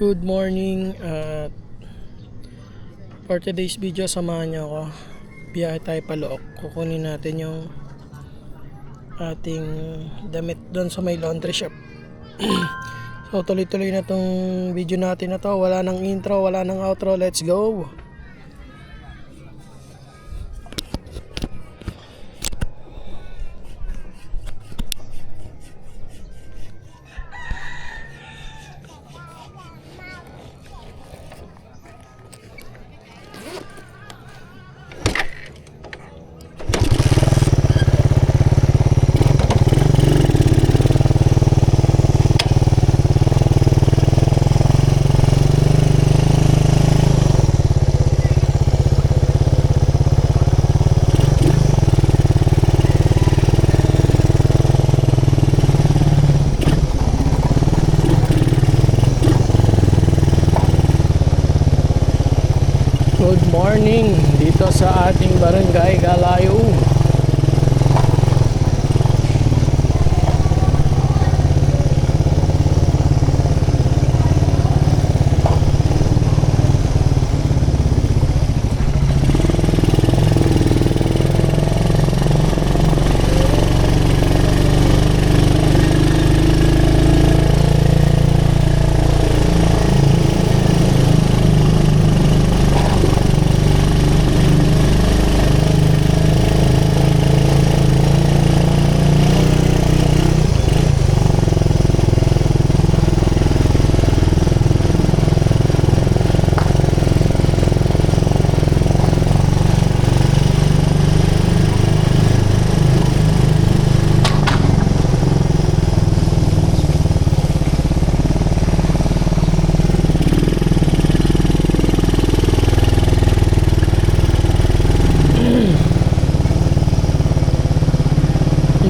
Good morning at for today's video samahan niyo ako. Biyahe tayo Palook. Kukunin natin yung ating damit doon sa may laundry shop. So tuloy-tuloy na tong video natin na to. Wala nang intro, wala nang outro. Let's go! Good morning dito sa ating barangay Galayo.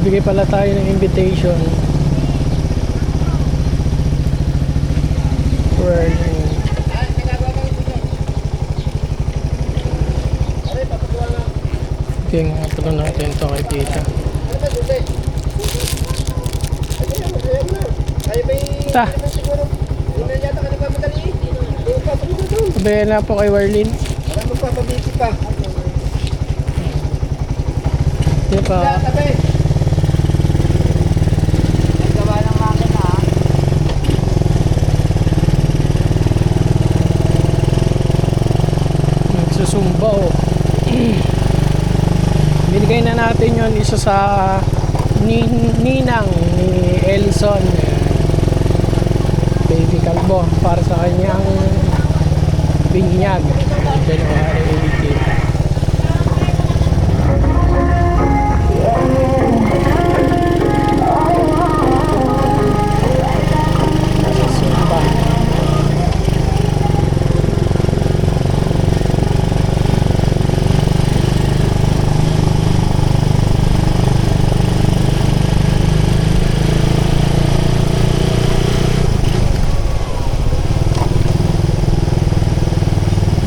Bigay pala tayo ng invitation for okay, nga pala natin ito kay tita. Ta sabihin na po kay Warlin. Magpapabiti pa. Di pa Sumba binigay na natin yon isa sa ninang ni Elson baby kalbo para sa kanyang binyag January 18.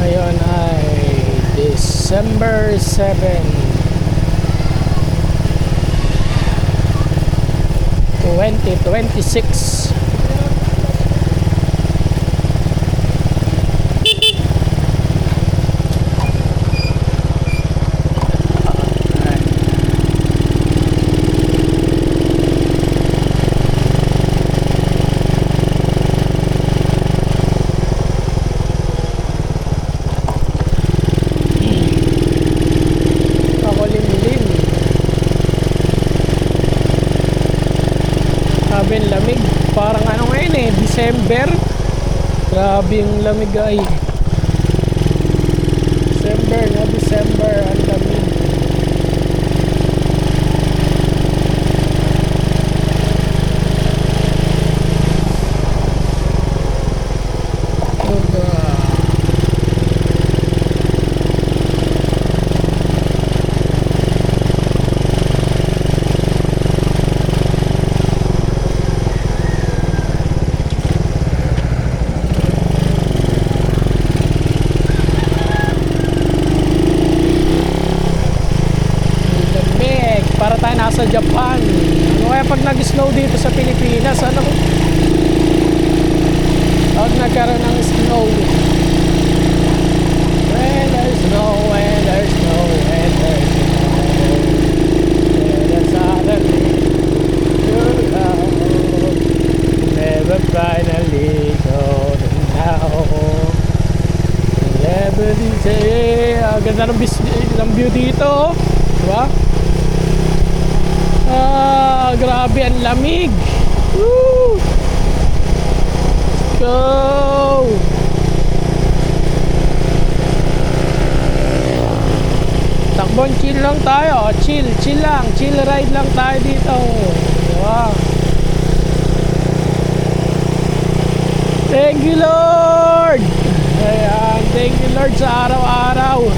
Ngayon ay December 7, 2026. Grabe yung lamig. Parang ano ngayon eh, December. Grabe yung lamig ay. December, ang lamig. Nasa Japan. Ano kaya pag nag-snow dito sa Pilipinas? Ano? Pag nagkaroon ng snow. When there's snow, when there's snow, when there's snow, then suddenly you're out. Never finally gonna know. Never say, ganda ng view dito. Diba? Grabe ang lamig. Woo! Let's go! Takbon, chill lang tayo. Chill lang. Chill ride lang tayo dito. Diba? Thank you, Lord! Ayan, thank you, Lord, sa araw-araw.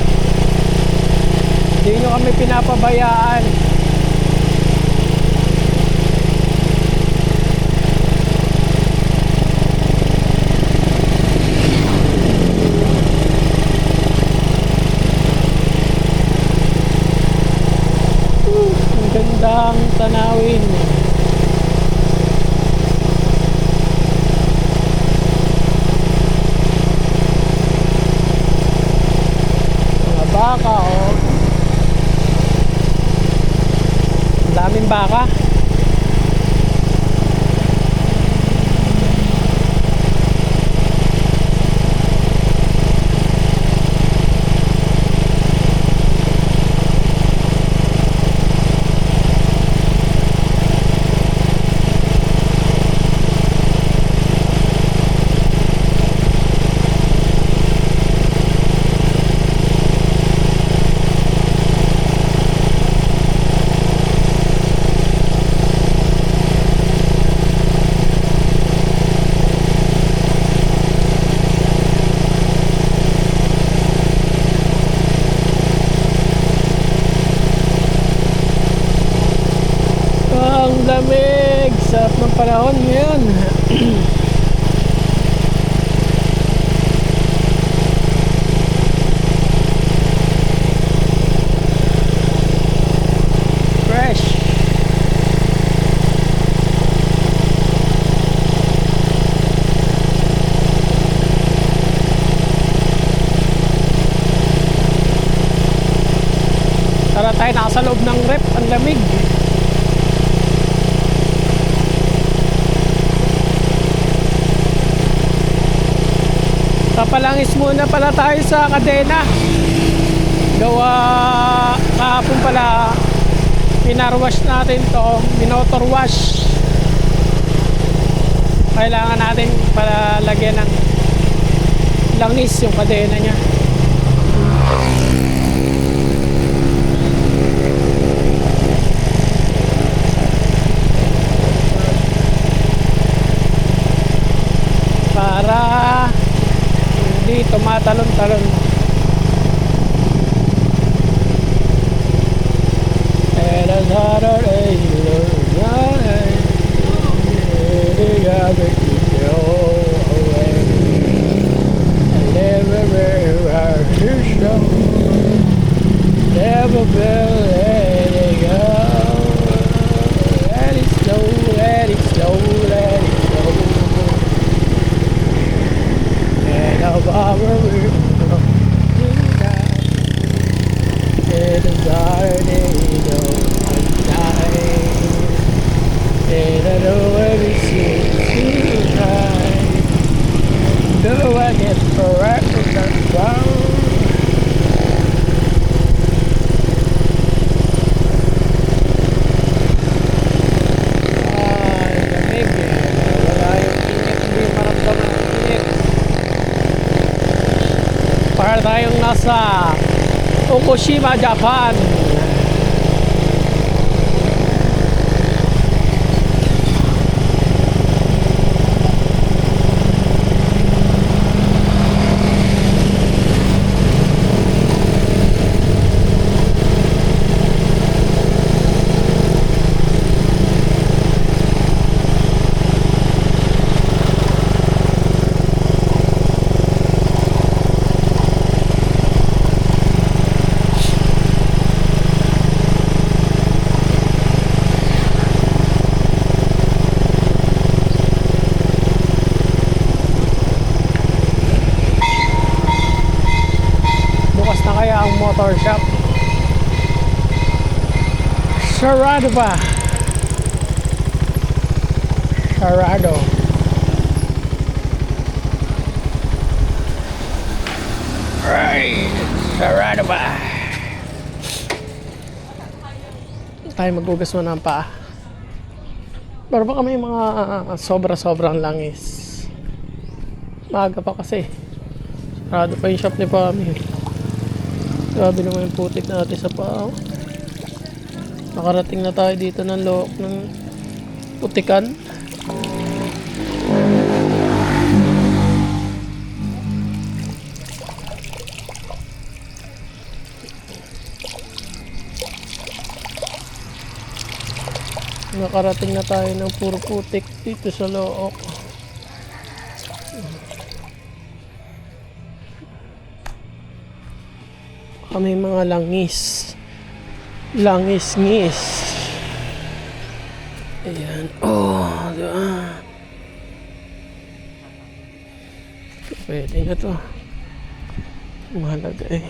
Hindi nyo kami pinapabayaan. Ang gandang tanawin. Baka, oh. Ang daming baka. Ang lamig, sarap ng panahon ngayon. Fresh. Tara tayo, nasa loob ng rep, ang lamig. Papalangis muna pala tayo sa kadena. Gawa kahapon pala pinarwash natin to, minotor wash. Kailangan natin para lagyan ng langis yung kadena nya. Para hindi tumatalon-talon. And another day, never will let it go. Let it slow, let it slow, let it slow. And of our world, it is already night. And I know everything is right. No one is forever found. Para tayong nasa Fukushima, Japan. motor shop. Sarado pa. Sarado. Right. Sarado pa. Tayo magbugas mo ng paa. Pero baka may mga sobra-sobrang langis. Maaga pa kasi. Sarado pa yung shop ni Pamil. Grabe naman yung putik natin sa paa. Nakarating na tayo dito ng loob ng putikan. Nakarating na tayo ng puro putik dito sa loob. Kami mga langis. Langis-ngis. Ayan. Oh, diba? Pwede na to. Mahalaga eh.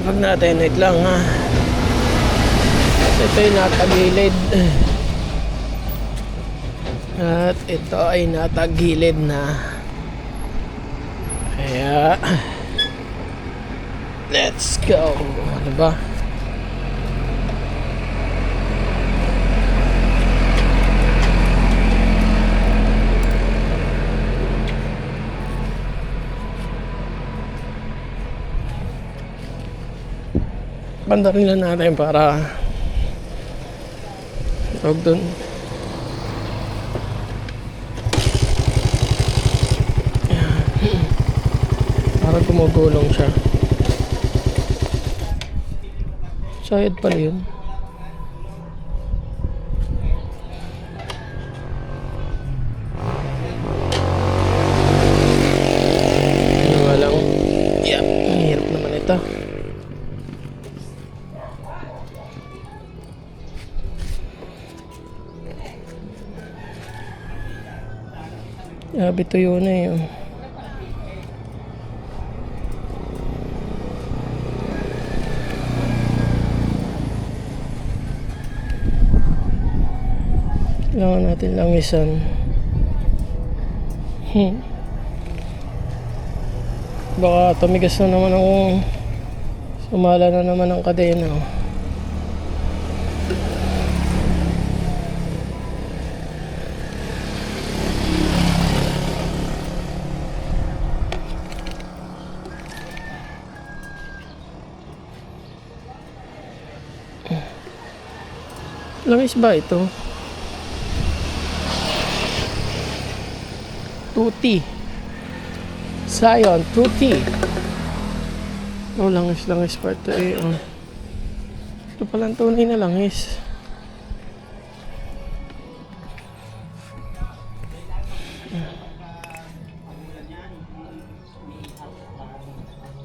Pag natin, wait lang ha. Ito ay natagilid. At ito ay natagilid na. Kaya let's go. Ano ba? Bandarin lang natin para tawag dun. Para gumugulong siya. Sayad pala yun. Ano nga lang. Yeah, ang hirap naman ito. Grabe tuyo na yun. Kailangan natin langisan. Baka tumigas na naman ang sumala na naman ang kadena. Langis ba ito? Tuti. Sayon, tuti. Oh, langis pa ito eh. Oh. Ito palang tunay na langis.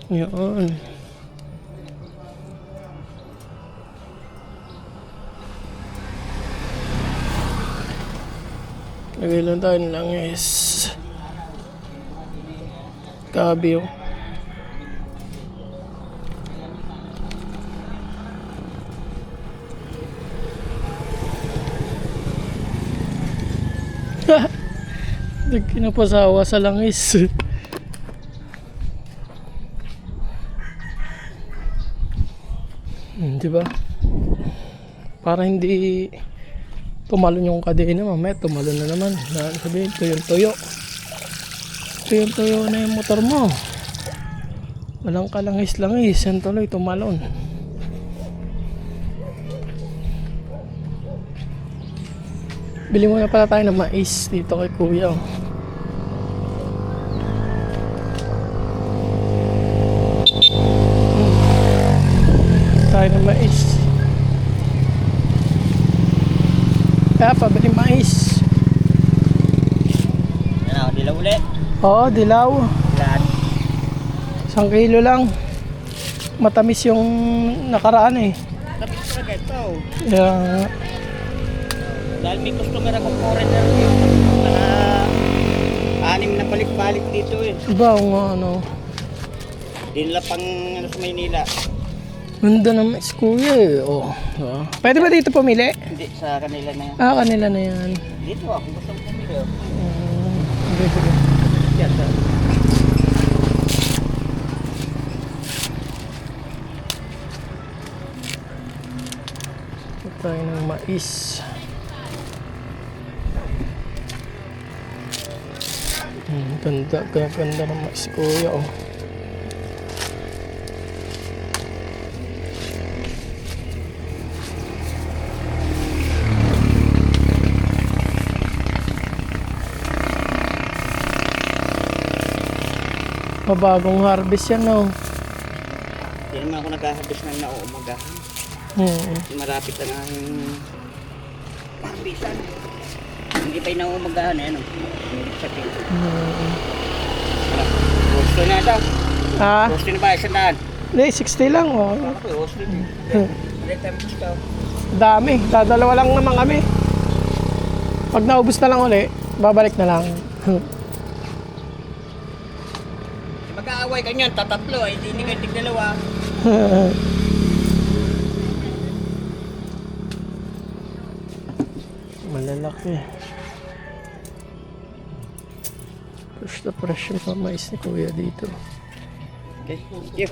Yun. Lagay lang tayo ng langis. Kabyo. Nagkinapasawa sa langis. Diba? Para hindi tumalon yung kadena, mamaya tumalon na naman. Sabihin, tuyong-tuyo. Tuyong-tuyo na yung motor mo. Walang kalangis-langis. Yan tuloy, tumalon. Bili muna pala tayo ng mais dito kay kuya. Tayo ng mais. Kaya pabili mais. Ano, dilaw ulit. Oo, dilaw. Ilan? 1 kilo lang. matamis yung nakaraan eh. Tapos talaga ito. Yeah. Dahil may customer ako foreigner yung mga 6 na balik-balik dito eh. Iba ang ano. Dinla pang ano sa Maynila. Ganda ng mais kuya eh. Oh. Ah. Pwede ba dito pumili? Hindi, sa kanila na yan. Ah, kanila na yan. Dito ako gusto mong pumili. Oh. Okay, sige. Yan, sir. Ito tayo ng mais. Ganda, ganda ng mais kuya oh. Mabagong harvest yan oh. Hindi naman ako nag-harvest ng nauumagahan. Marapit na nga yung harvestan. Hindi pa yung nauumagahan eh. Ano? Hindi sa pito. Gusto na ito. Ha? Gusto na ba? 100? Hindi, 60 lang oh. Ako gusto na. Let them go. Dami, dadalawa lang naman kami. Pag naubos na lang uli, babalik na lang. Mag-aaway ka niyan, tatatlo eh. Hindi ka tig-dalawa. Malalaki. Fresh na fresh yung pamais ni kuya dito. Okay, thank you.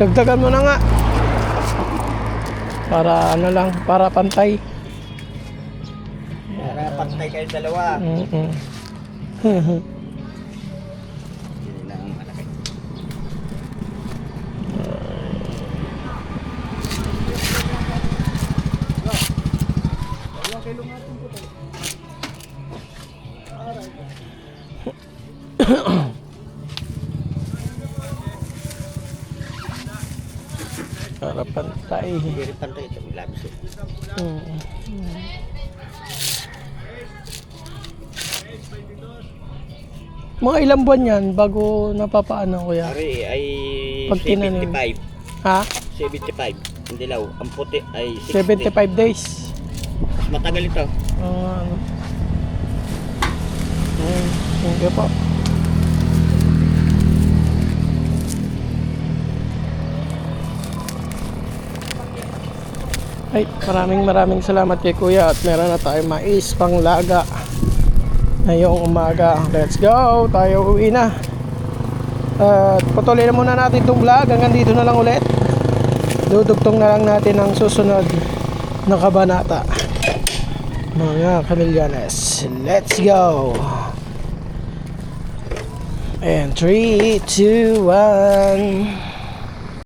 Dagdagan mo na nga. Para ano lang, para pantay. Para pantay kayo dalawa. Mm-mm. Hindi na ang malaki. Para pantay. Hindi pantay ito, may labs eh. Mga ilang buwan yan bago napapaano kuya? Ari ay Pag tinanim. 75. Ha? 75. Ang dilaw. Ang puti ay 60. 75 days. Mas matagal ito. Ano. Thank you po. Ay, maraming salamat kay kuya at meron na tayong mais panglaga ngayong umaga. Let's go! Tayo uwi na. At patuloy na muna natin itong vlog. Hanggang dito na lang ulit. Dudugtong na lang natin ang susunod na kabanata. Mga kamilyanes, let's go! And 3, 2, 1